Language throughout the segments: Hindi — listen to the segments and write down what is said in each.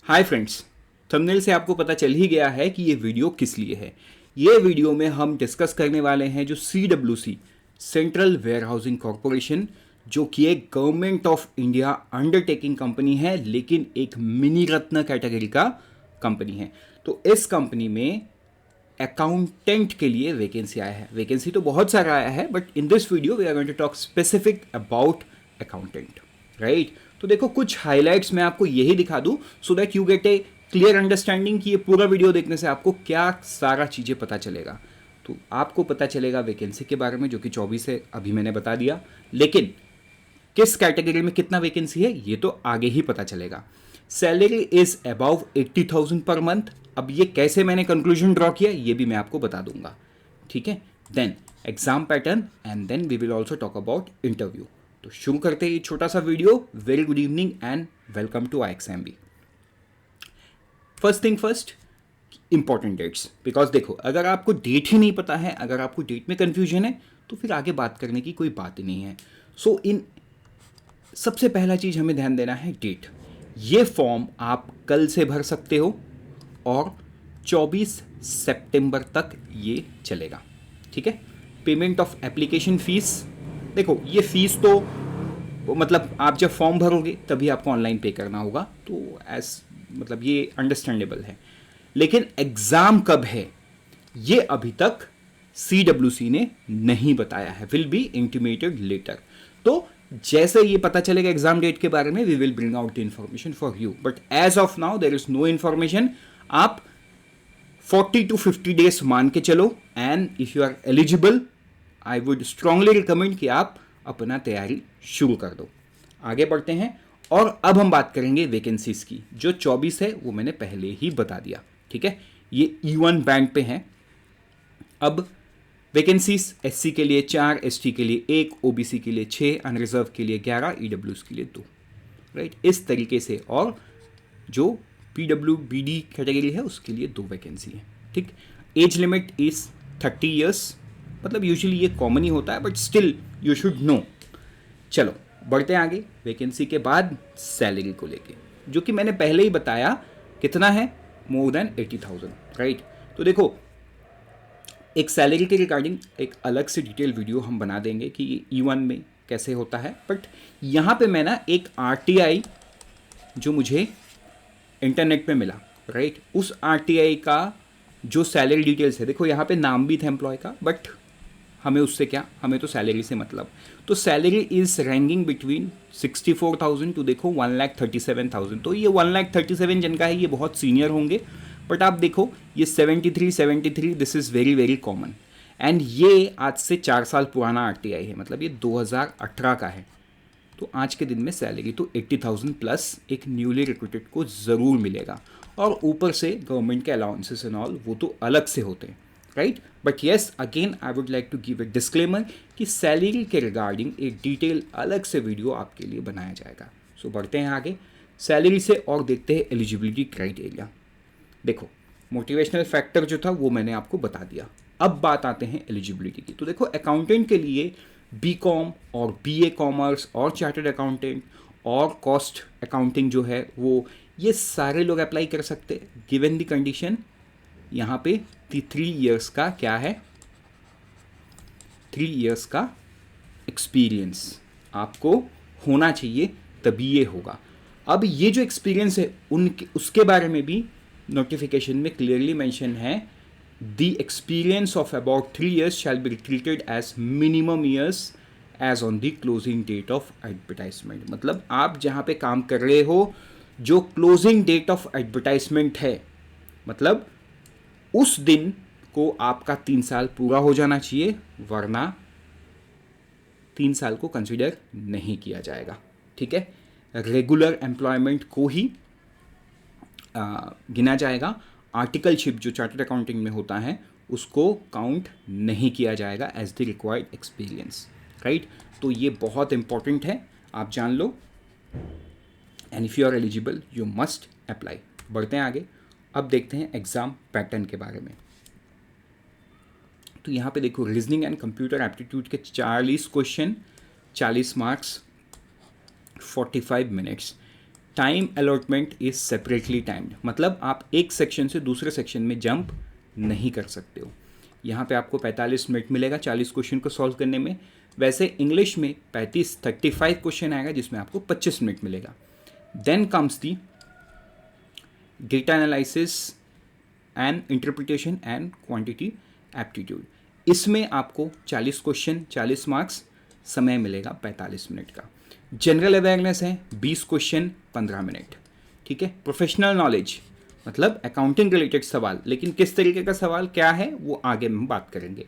हाय फ्रेंड्स, थंबनेल से आपको पता चल ही गया है कि ये वीडियो किस लिए है। ये वीडियो में हम डिस्कस करने वाले हैं जो CWC central warehousing corporation, जो कि एक government of India undertaking company है, लेकिन एक मिनी रत्न कैटेगरी का कंपनी है। तो इस कंपनी में अकाउंटेंट के लिए वैकेंसी आया है। वैकेंसी तो बहुत सारा आया है, but in this video we are going to talk specific about accountant, right. तो देखो, कुछ हाइलाइट्स मैं आपको यही दिखा दूं so that you get a clear understanding कि ये पूरा वीडियो देखने से आपको क्या सारा चीज़ें पता चलेगा। तो आपको पता चलेगा वैकेंसी के बारे में, जो कि 24 है, अभी मैंने बता दिया। लेकिन किस कैटेगरी में कितना वैकेंसी है ये तो आगे ही पता चलेगा। Salary is about 80,000 per month. अब ये कैसे मैंने कंक्लूजन ड्रॉ किया ये भी मैं आपको बता दूंगा, ठीक है। Then exam pattern and then we will also talk about interview. तो शुरू करते हैं ये छोटा सा video. Very good evening and welcome to IXMB। First thing first, important dates. Because देखो, अगर आपको डेट ही नहीं पता है, अगर आपको डेट में कंफ्यूजन है, तो फिर आगे बात करने की कोई बात ही नहीं है। सो इन सबसे पहला चीज़ हमें ध्यान देना है डेट। ये फॉर्म आप कल से भर सकते हो और 24 सितंबर तक ये चलेगा, ठीक है। पेमेंट ऑफ एप्लीकेशन फीस, देखो ये फीस तो मतलब आप जब फॉर्म भरोगे तभी आपको ऑनलाइन पे करना होगा, तो एज मतलब ये अंडरस्टैंडेबल है। लेकिन एग्ज़ाम कब है ये अभी तक CWC ने नहीं बताया है, विल बी इंटीमेटेड लेटर। तो जैसे ये पता चलेगा एग्जाम डेट के बारे में, we will bring out the information for you, but as of now there is no information. आप 40 to 50 डेज मान के चलो, and if you are eligible I would strongly recommend कि आप अपना तैयारी शुरू कर दो। आगे बढ़ते हैं और अब हम बात करेंगे वैकेंसीज की। जो 24 है वो मैंने पहले ही बता दिया, ठीक है। ये E1 बैंड पे हैं। अब वैकेंसीज SC के लिए 4, ST के लिए 1, OBC के लिए 6, अनरिजर्व के लिए 11, EWS के लिए 2, राइट। इस तरीके से, और जो PWBD कैटेगरी है उसके लिए 2 वैकेंसी है, ठीक। एज लिमिट इज 30 ईयर्स, मतलब यूजुअली ये कॉमन ही होता है, but still you should know. चलो बढ़ते हैं आगे। वैकेंसी के बाद सैलरी को लेके, जो कि मैंने पहले ही बताया कितना है, मोर देन 80,000, राइट। तो देखो, एक सैलरी के रिगार्डिंग एक अलग से डिटेल वीडियो हम बना देंगे कि E1 में कैसे होता है, बट यहाँ पे मैं ना एक RTI जो मुझे इंटरनेट पे मिला, राइट, उस RTI का जो सैलरी डिटेल्स है, देखो यहाँ पे नाम भी था एम्प्लॉय का, बट हमें उससे क्या, हमें तो सैलरी से मतलब। तो salary is ranking between 64,000 to देखो 1,37,000। तो ये 1,37,000 जिनका है ये बहुत सीनियर होंगे, बट आप देखो ये 73 this is very very common. And ये आज से 4 साल पुराना RTI है, मतलब ये 2018 का है। तो आज के दिन में सैलरी तो 80,000 प्लस एक न्यूली रिक्रूटेड को ज़रूर मिलेगा, और ऊपर से गवर्नमेंट के अलाउंसेस एंड ऑल वो तो अलग से होते हैं, right. But yes, again I would like to give a disclaimer कि सैलरी के रिगार्डिंग एक डिटेल अलग से वीडियो आपके लिए बनाया जाएगा। सो बढ़ते हैं आगे सैलरी से और देखते हैं एलिजिबिलिटी क्राइटेरिया। देखो, मोटिवेशनल फैक्टर जो था वो मैंने आपको बता दिया। अब बात आते हैं एलिजिबिलिटी की। तो देखो, अकाउंटेंट के लिए BCom और BA कॉमर्स और चार्टर्ड अकाउंटेंट और कॉस्ट अकाउंटिंग जो है वो, ये सारे लोग अप्लाई कर सकते हैं गिवन द कंडीशन। यहाँ पे 3 इयर्स का क्या है, 3 इयर्स का एक्सपीरियंस आपको होना चाहिए, तभी ये होगा। अब ये जो एक्सपीरियंस है उनके उसके बारे में भी नोटिफिकेशन में क्लियरली मेंशन है, the experience of about 3 years shall be treated as minimum years as on the closing date of advertisement. मतलब आप जहाँ पे काम कर रहे हो, जो क्लोजिंग डेट ऑफ एडवर्टाइजमेंट है, मतलब उस दिन को आपका 3 साल पूरा हो जाना चाहिए, वरना 3 साल को कंसिडर नहीं किया जाएगा, ठीक है। रेगुलर एम्प्लॉयमेंट को ही गिना जाएगा। आर्टिकलशिप जो चार्टर्ड अकाउंटिंग में होता है उसको काउंट नहीं किया जाएगा as the required experience, right. तो ये बहुत इंपॉर्टेंट है, आप जान लो। And if you are eligible you must apply. बढ़ते हैं आगे। अब देखते हैं एग्ज़ाम पैटर्न के बारे में। तो यहाँ पे देखो, रीजनिंग एंड कंप्यूटर एप्टीट्यूड के 40 question, 40 marks, 45 minutes. Time allotment is separately timed, मतलब आप एक सेक्शन से दूसरे सेक्शन में जंप नहीं कर सकते हो। यहाँ पे आपको 45 मिनट मिलेगा 40 क्वेश्चन को सॉल्व करने में। वैसे इंग्लिश में 35 क्वेश्चन आएगा जिसमें आपको 25 मिनट मिलेगा। Then comes the data analysis and interpretation and quantity aptitude. इसमें आपको 40 क्वेश्चन 40 मार्क्स, समय मिलेगा 45 मिनट का। जनरल अवेयरनेस है 20 क्वेश्चन 15 मिनट, ठीक है। प्रोफेशनल नॉलेज मतलब अकाउंटिंग रिलेटेड सवाल, लेकिन किस तरीके का सवाल क्या है वो आगे हम बात करेंगे।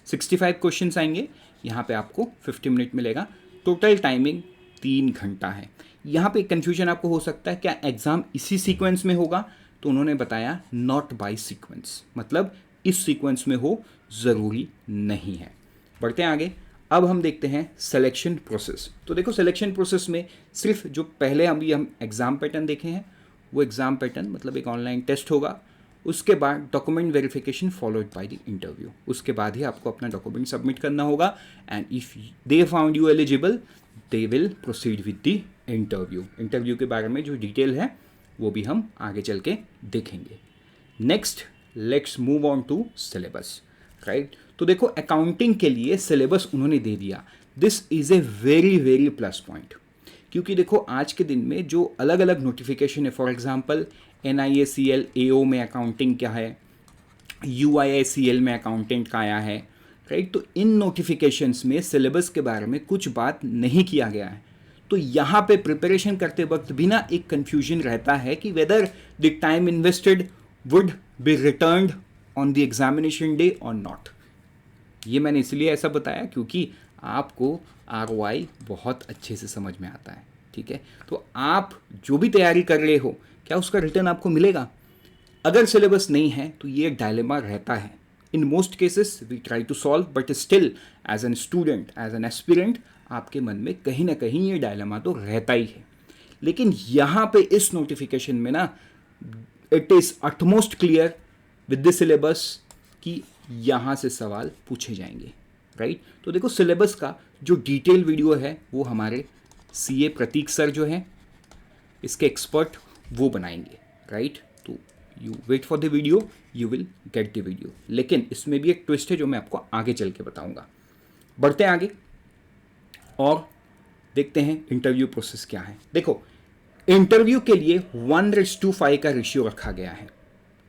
65 क्वेश्चंस आएंगे, यहाँ पे आपको 50 मिनट मिलेगा। टोटल टाइमिंग 3 घंटा है। यहाँ पे कन्फ्यूजन आपको हो सकता है क्या एग्ज़ाम इसी सीक्वेंस में होगा, तो उन्होंने बताया नॉट बाय सीक्वेंस, मतलब इस सीक्वेंस में हो ज़रूरी नहीं है। बढ़ते हैं आगे। अब हम देखते हैं सिलेक्शन प्रोसेस। तो देखो सिलेक्शन प्रोसेस में सिर्फ जो पहले हम एग्ज़ाम पैटर्न देखे हैं वो एग्ज़ाम पैटर्न मतलब एक ऑनलाइन टेस्ट होगा, उसके बाद document verification followed by the interview, उसके बाद ही आपको अपना डॉक्यूमेंट सबमिट करना होगा। And if they found you eligible they will proceed with the interview. Interview के बारे में जो डिटेल है वो भी हम आगे चल के देखेंगे। Next let's move on to syllabus, right. तो देखो अकाउंटिंग के लिए सिलेबस उन्होंने दे दिया। This is a very very plus point, क्योंकि देखो आज के दिन में जो अलग अलग नोटिफिकेशन है, फॉर एग्जांपल NIACL AO में अकाउंटिंग क्या है, UIACL में अकाउंटेंट का आया है, राइट। तो इन नोटिफिकेशंस में सिलेबस के बारे में कुछ बात नहीं किया गया है। तो यहाँ पे प्रिपरेशन करते वक्त भी ना एक कन्फ्यूजन रहता है कि whether the time invested would be returned on the examination day और नॉट। ये मैंने इसलिए ऐसा बताया क्योंकि आपको ROI बहुत अच्छे से समझ में आता है, ठीक है। तो आप जो भी तैयारी कर रहे हो क्या उसका रिटर्न आपको मिलेगा? अगर सिलेबस नहीं है तो ये डायलेमा रहता है। In most cases we try to solve, but still as an student as an aspirant आपके मन में कहीं ना कहीं ये डायलेमा तो रहता ही है। लेकिन यहाँ पे इस नोटिफिकेशन में ना it is utmost clear with the syllabus कि यहाँ से सवाल पूछे जाएंगे, राइट। तो देखो सिलेबस का जो डिटेल वीडियो है वो हमारे CA प्रतीक सर जो हैं इसके एक्सपर्ट वो बनाएंगे, राइट। तो you wait for the video, you will get the video. लेकिन इसमें भी एक ट्विस्ट है जो मैं आपको आगे चल के बताऊंगा। बढ़ते हैं आगे और देखते हैं इंटरव्यू प्रोसेस क्या है। देखो इंटरव्यू के लिए 1:5 का रेशियो रखा गया है,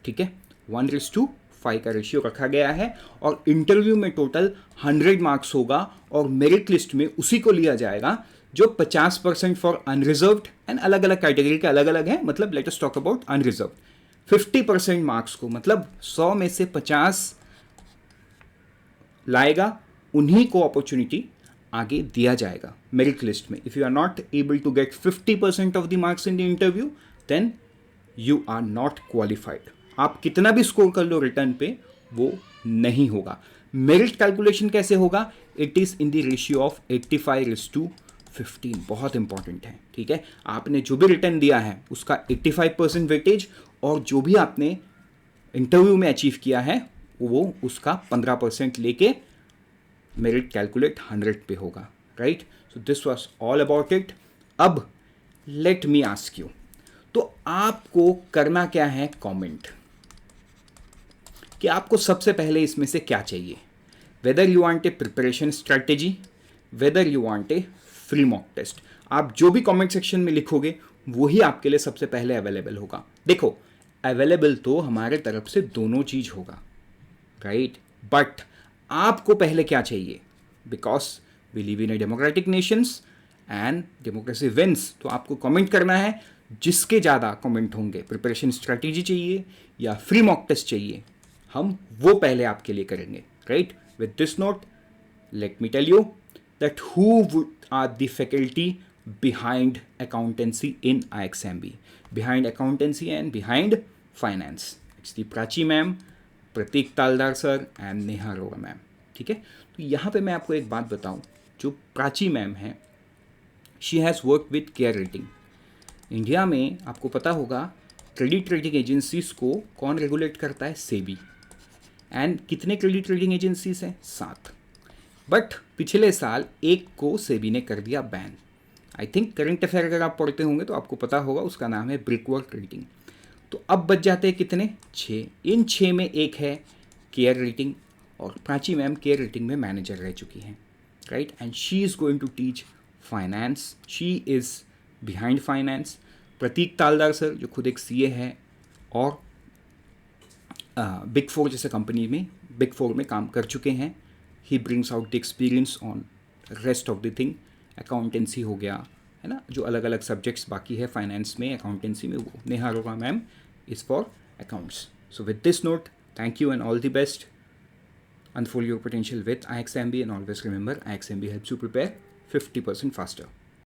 ठीक है। 1:5 का रेशियो रखा गया है और इंटरव्यू में टोटल 100 मार्क्स होगा और मेरिट लिस्ट में उसी को लिया जाएगा जो 50% फॉर अनरिजर्व्ड एंड अलग अलग कैटेगरी के अलग अलग है, मतलब let us talk about unreserved. 50% marks को मतलब 100 में से 50 लाएगा उन्हीं को अपॉर्चुनिटी आगे दिया जाएगा मेरिट लिस्ट में। If you are not able to get 50% of the marks in the interview then you are not qualified. आप कितना भी स्कोर कर लो रिटर्न पे वो नहीं होगा। मेरिट कैलकुलेशन कैसे होगा? It is in the ratio of 85:15। बहुत इंपॉर्टेंट है, ठीक है। आपने जो भी रिटर्न दिया है उसका 85% वेटेज और जो भी आपने इंटरव्यू में अचीव किया है वो उसका 15% लेके मेरिट कैलकुलेट 100 पे होगा, right. So this was all about it. अब लेट मी आस्क यू, तो आपको करना क्या है? कमेंट कि आपको सबसे पहले इसमें से क्या चाहिए। Whether you want a preparation strategy, whether you want a free mock test, आप जो भी कमेंट सेक्शन में लिखोगे वही आपके लिए सबसे पहले अवेलेबल होगा। देखो अवेलेबल तो हमारे तरफ से दोनों चीज होगा, राइट। बट आपको पहले क्या चाहिए? Because we live in a democratic nations and democracy wins. तो आपको कमेंट करना है, जिसके ज़्यादा कमेंट होंगे प्रिपरेशन स्ट्रैटेजी चाहिए या फ्री मॉक टेस्ट चाहिए, हम वो पहले आपके लिए करेंगे, right. With this note let me tell you that who are the faculty behind accountancy in IXMB, behind accountancy and behind finance. It's the Prachi ma'am, Prateek Taldar sir and Neha Arora ma'am, ठीक है। तो यहाँ पे मैं आपको एक बात बताऊँ, जो प्राची मैम है she has work with care rating. India में आपको पता होगा क्रेडिट रेटिंग एजेंसीज को कौन रेगुलेट करता है? सेबी। एंड कितने क्रेडिट रेटिंग एजेंसीज हैं? 7। बट पिछले साल एक को सेबी ने कर दिया ban. I think current affair अगर आप पढ़ते होंगे तो आपको पता होगा, उसका नाम है ब्रिकवर्क रेटिंग। तो अब बच जाते हैं कितने, 6। इन 6 में एक है केयर रेटिंग, और प्राची मैम केयर रेटिंग में मैनेजर रह चुकी हैं, right. And she is going to teach finance, she is behind finance. Prateek Taldar sir जो खुद एक सीए है और बिग फोर जैसे कंपनी में, बिग फोर में काम कर चुके हैं। He brings out the experience on rest of the thing. Accountancy हो गया, है ना, जो अलग अलग सब्जेक्ट्स बाकी है फाइनेंस में, अकाउंटेंसी में, वो Neha Arora ma'am is for accounts. So with this note, thank you and all the best. Unfold your potential with IXMB, and always remember IXMB helps you prepare 50% faster.